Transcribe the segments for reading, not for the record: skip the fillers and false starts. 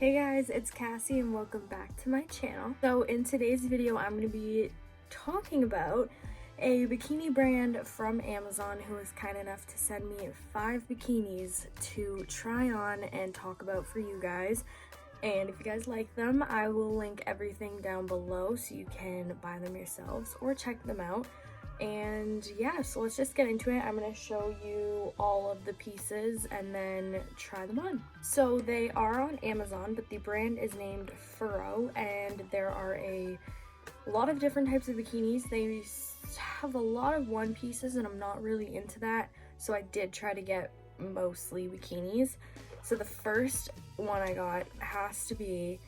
Hey guys, it's Cassie and welcome back to my channel. So in today's video, I'm going to be talking about a bikini brand from Amazon who was kind enough to send me 5 bikinis to try on and talk about for you guys. And if you guys like them, I will link everything down below so you can buy them yourselves or check them out. And yeah, so let's just get into it. I'm going to show you all of the pieces and then try them on. So they are on Amazon, but the brand is named Phurro, and there are a lot of different types of bikinis. They have a lot of one pieces and I'm not really into that, so I did try to get mostly bikinis. So the first one I got has to be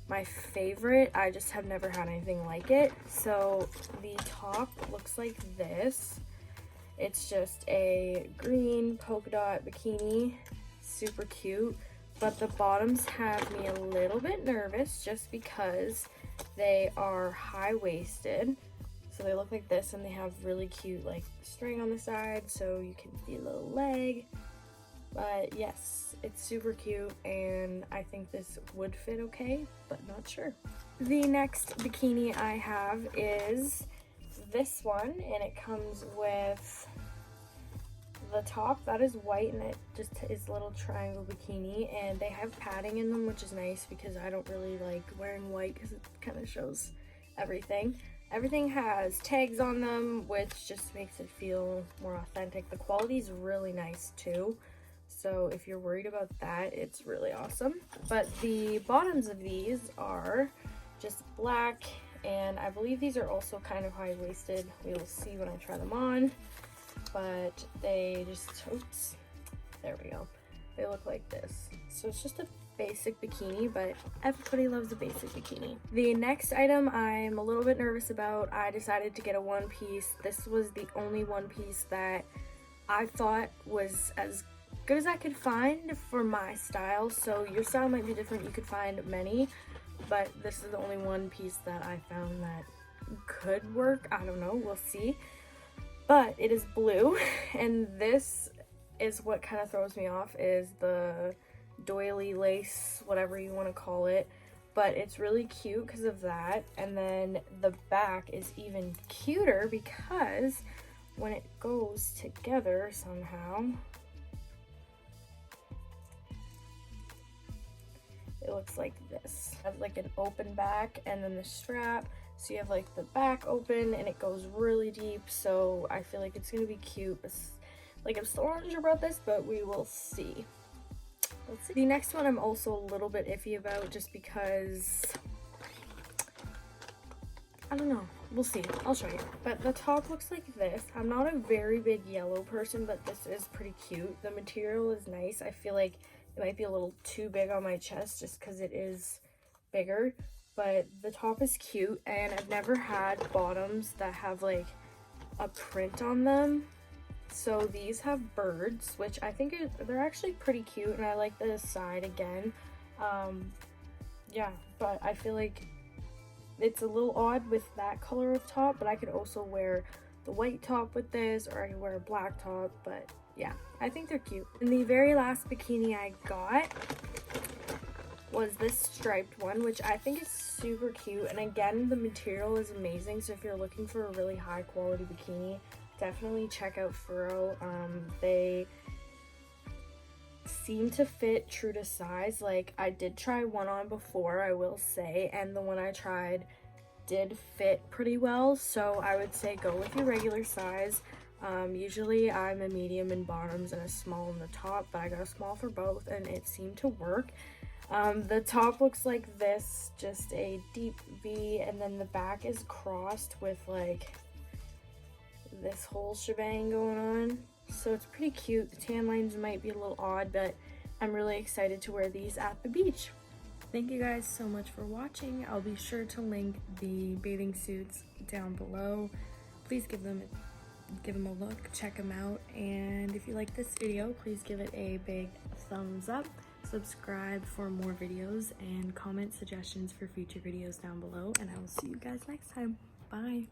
my favorite. I just have never had anything like it. So the top looks like this. It's just a green polka dot bikini, super cute, but the bottoms have me a little bit nervous just because they are high-waisted. So they look like this and they have really cute like string on the side so you can see a little leg. But yes, it's super cute and I think this would fit okay, but not sure. The next bikini I have is this one, and it comes with the top that is white and it just is a little triangle bikini, and they have padding in them, which is nice because I don't really like wearing white because it kind of shows everything. Everything has tags on them, which just makes it feel more authentic. The quality is really nice too. So if you're worried about that, it's really awesome. But the bottoms of these are just black, and I believe these are also kind of high-waisted. We will see when I try them on. But they just, oops, there we go. They look like this. So it's just a basic bikini, but everybody loves a basic bikini. The next item I'm a little bit nervous about. I decided to get a one piece. This was the only one piece that I thought was as good as I could find for my style. So your style might be different, you could find many, but this is the only one piece that I found that could work. I don't know, we'll see. But it is blue, and this is what kind of throws me off, is the doily lace, whatever you want to call it. But it's really cute because of that, and then the back is even cuter because when it goes together somehow, it looks like this. It has like an open back and then the strap. So you have like the back open and it goes really deep. So I feel like it's gonna be cute. Like I'm still not sure about this, but we will see. Let's see. The next one I'm also a little bit iffy about just because, I don't know. We'll see. I'll show you. But the top looks like this. I'm not a very big yellow person, but this is pretty cute. The material is nice. I feel like it might be a little too big on my chest just because it is bigger, but the top is cute, and I've never had bottoms that have like a print on them. So these have birds, which I think they're actually pretty cute, and I like the side again. Yeah, but I feel like it's a little odd with that color of top, but I could also wear the white top with this, or I could wear a black top, but yeah, I think they're cute. And the very last bikini I got was this striped one, which I think is super cute. And again, the material is amazing. So if you're looking for a really high quality bikini, definitely check out Phurro. They seem to fit true to size. Like I did try one on before, I will say, and the one I tried did fit pretty well. So I would say go with your regular size. Usually I'm a medium in bottoms and a small in the top, but I got a small for both and it seemed to work. The top looks like this, just a deep V, and then the back is crossed with like this whole shebang going on. So it's pretty cute. The tan lines might be a little odd, but I'm really excited to wear these at the beach. Thank you guys so much for watching. I'll be sure to link the bathing suits down below. Please give them a look, check them out, and if you like this video, please give it a big thumbs up, subscribe for more videos, and comment suggestions for future videos down below, and I will see you guys next time. Bye.